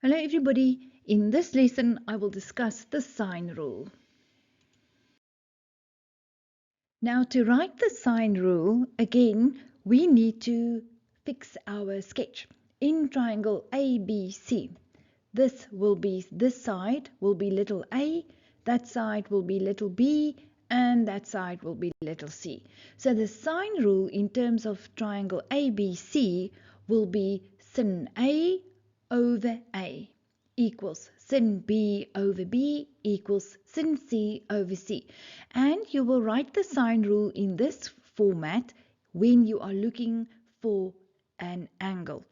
Hello everybody, in this lesson I will discuss the sine rule. Now to write the sine rule, again we need to fix our sketch. In triangle ABC, this side will be little a, that side will be little b, and that side will be little c. So the sine rule in terms of triangle ABC will be sin A over A equals sin B over B equals sin C over C. And you will write the sine rule in this format when you are looking for an angle.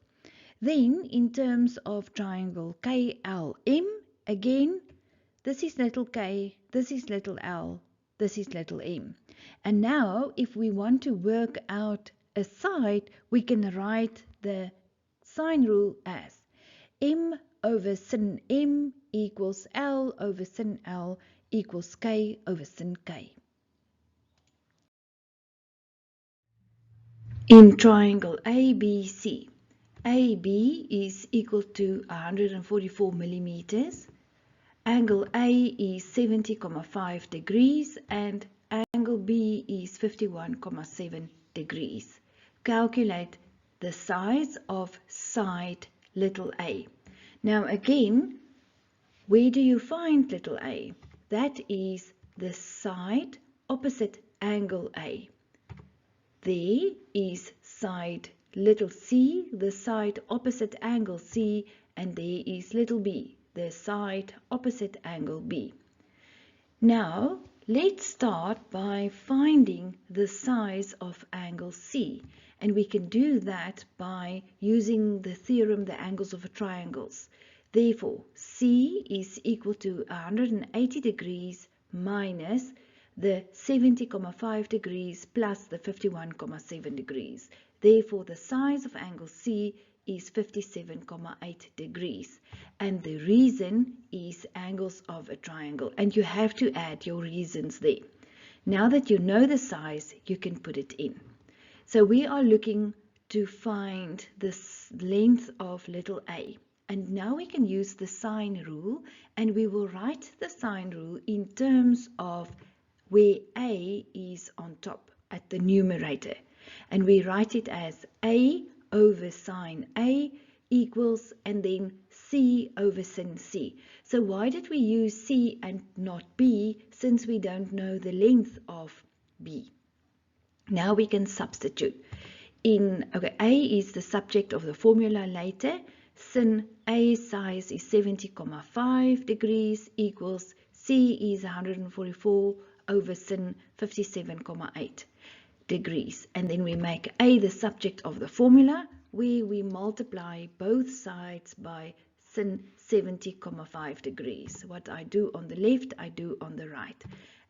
Then in terms of triangle KLM, again, this is little k, this is little l, this is little m. And now if we want to work out a side, we can write the sine rule as m over sin m equals L over sin L equals K over sin K. In triangle ABC, AB is equal to 144 millimeters, angle A is 70,5 degrees and angle B is 51,7 degrees. Calculate the size of side little a. Now again, where do you find little a? That is the side opposite angle A. There is side little c, the side opposite angle C, and there is little b, the side opposite angle B. Now, let's start by finding the size of angle C. And we can do that by using the theorem, the angles of triangles. Therefore, C is equal to 180 degrees minus the 70,5 degrees plus the 51,7 degrees. Therefore, the size of angle C is 57,8 degrees. And the reason is angles of a triangle. And you have to add your reasons there. Now that you know the size, you can put it in. So we are looking to find the length of little a. And now we can use the sine rule, and we will write the sine rule in terms of where a is on top at the numerator. And we write it as a over sine A equals, and then C over sin C. So why did we use C and not B, since we don't know the length of B? Now we can substitute. A is the subject of the formula later. Sin A size is 70,5 degrees equals C is 144 over sin 57,8 degrees. And then we make A the subject of the formula, where we multiply both sides by sin 70,5 degrees. What I do on the left, I do on the right.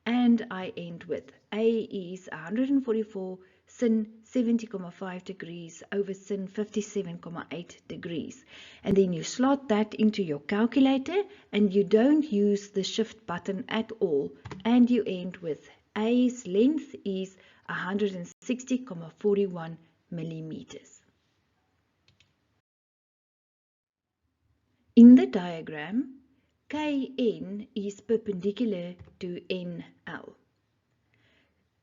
And I end with A is 144 sin 70,5 degrees over sin 57,8 degrees. And then you slot that into your calculator, and you don't use the shift button at all. And you end with A's length is 160,41 millimeters. In the diagram, KN is perpendicular to NL.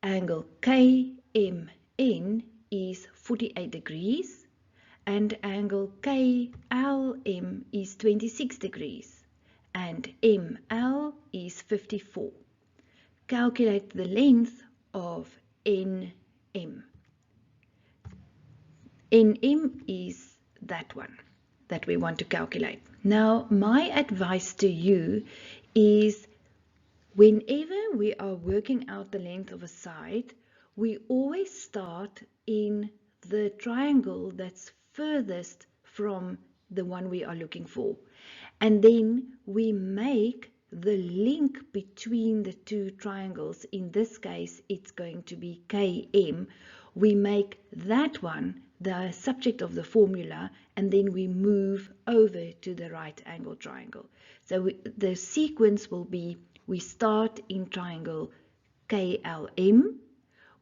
Angle KMN is 48 degrees and angle KLM is 26 degrees and ML is 54. Calculate the length of NM. NM is that one that we want to calculate. Now, my advice to you is whenever we are working out the length of a side, we always start in the triangle that's furthest from the one we are looking for. And then we make the link between the two triangles. In this case, it's going to be KM. We make that one the subject of the formula, and then we move over to the right angle triangle. So the sequence will be, we start in triangle KLM,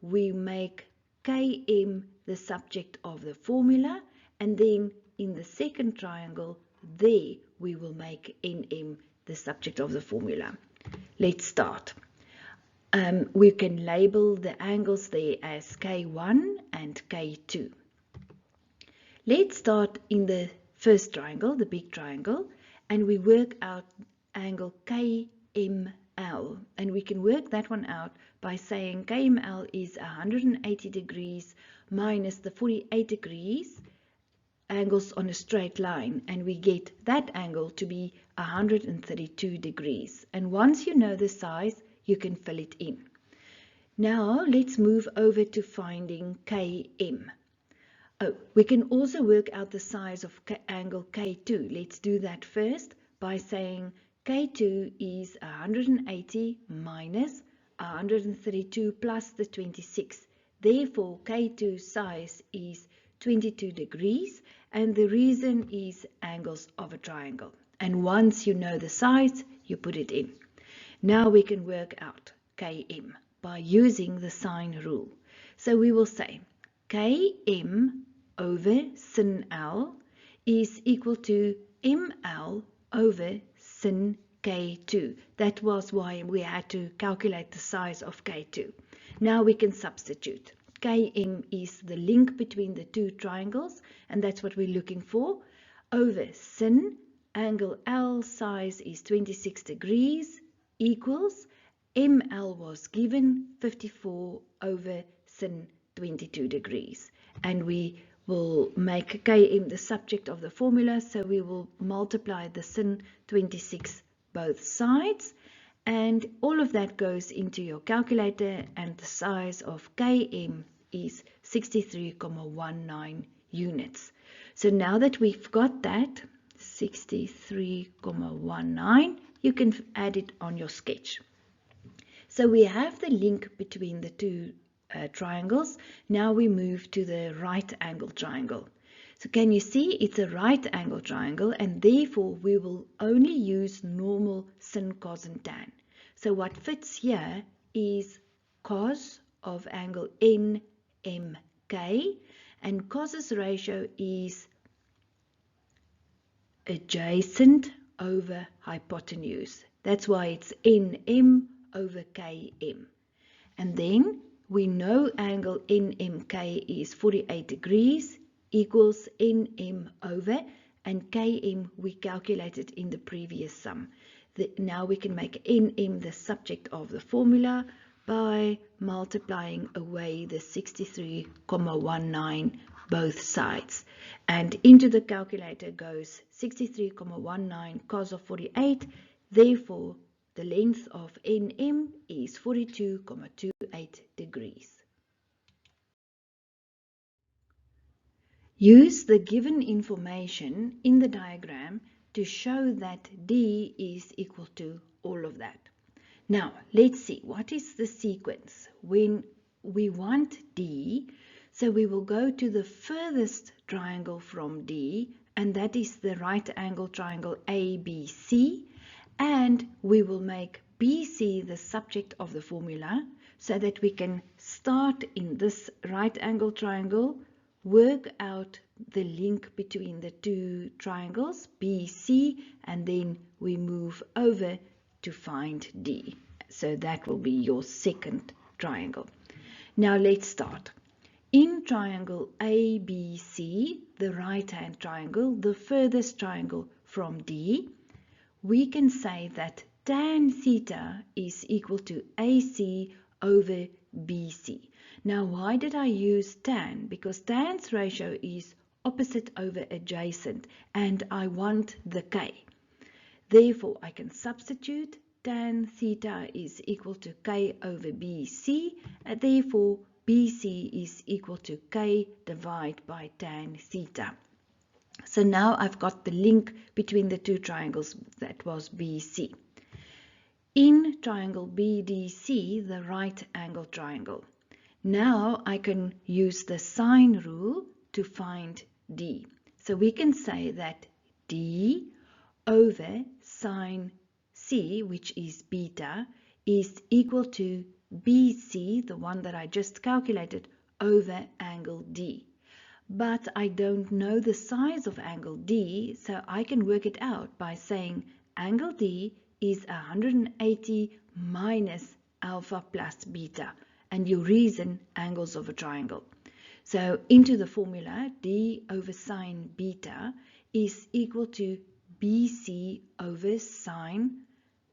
we make KM the subject of the formula, and then in the second triangle there we will make NM the subject of the formula. Let's start. We can label the angles there as K1 and K2. Let's start in the first triangle, the big triangle, and we work out angle KML. And we can work that one out by saying KML is 180 degrees minus the 48 degrees angles on a straight line, and we get that angle to be 132 degrees. And once you know the size, you can fill it in. Now let's move over to finding KM. Oh, we can also work out the size of angle K2. Let's do that first by saying K2 is 180 minus 132 plus the 26. Therefore, K2 size is 22 degrees, and the reason is angles of a triangle. And once you know the size, you put it in. Now we can work out Km by using the sine rule. So we will say Km over sin L is equal to ML over sin K2. That was why we had to calculate the size of K2. Now we can substitute. Km is the link between the two triangles, and that's what we're looking for. Over sin, angle L size is 26 degrees, equals ML was given 54 over sin 22 degrees. And we will make Km the subject of the formula, so we will multiply the sin 26 both sides, and all of that goes into your calculator, and the size of Km is 63,19 units. So now that we've got that 63,19, you can add it on your sketch. So we have the link between the two triangles. Now we move to the right angle triangle. So can you see it's a right angle triangle, and therefore we will only use normal sin, cos and tan. So what fits here is cos of angle NMK, and cos's ratio is adjacent over hypotenuse. That's why it's NM over KM. And then we know angle NMK is 48 degrees equals NM over, and KM we calculated in the previous sum. Now we can make NM the subject of the formula by multiplying away the 63,19 both sides. And into the calculator goes 63,19 cos of 48. Therefore, the length of NM is 42,28 degrees. Use the given information in the diagram to show that D is equal to all of that. Now, let's see, what is the sequence when we want D? So we will go to the furthest triangle from D, and that is the right angle triangle ABC, and we will make BC the subject of the formula so that we can start in this right angle triangle, work out the link between the two triangles BC, and then we move over to find D. So that will be your second triangle. Now let's start. In triangle ABC, the right hand triangle, the furthest triangle from D, we can say that tan theta is equal to AC over BC. Now, why did I use tan? Because tan's ratio is opposite over adjacent, and I want the K. Therefore, I can substitute tan theta is equal to K over BC, and therefore BC is equal to K divided by tan theta. So now I've got the link between the two triangles, that was BC. In triangle BDC, the right angle triangle, now I can use the sine rule to find D. So we can say that D over sine C, which is beta, is equal to BC, the one that I just calculated, over angle D. but I don't know the size of angle D, so I can work it out by saying angle D is 180 minus alpha plus beta, and you reason angles of a triangle. So into the formula, D over sine beta is equal to BC over sine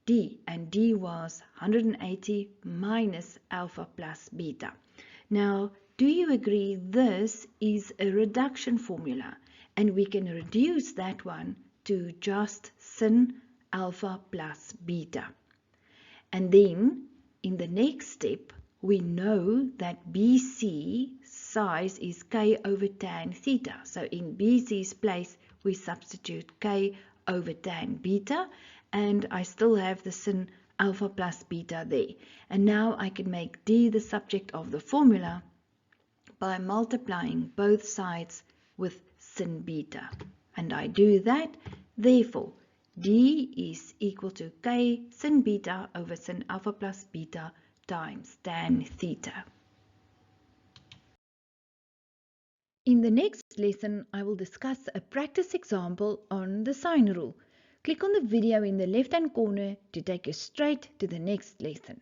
D, and D was 180 minus alpha plus beta. Now, do you agree this is a reduction formula, and we can reduce that one to just sin alpha plus beta? And then in the next step, we know that BC size is k over tan theta. So in BC's place, we substitute k over tan beta, and I still have the sin alpha plus beta there. And now I can make D the subject of the formula by multiplying both sides with sin beta. And I do that, therefore D is equal to k sin beta over sin alpha plus beta times tan theta. In the next lesson, I will discuss a practice example on the sine rule. Click on the video in the left-hand corner to take you straight to the next lesson.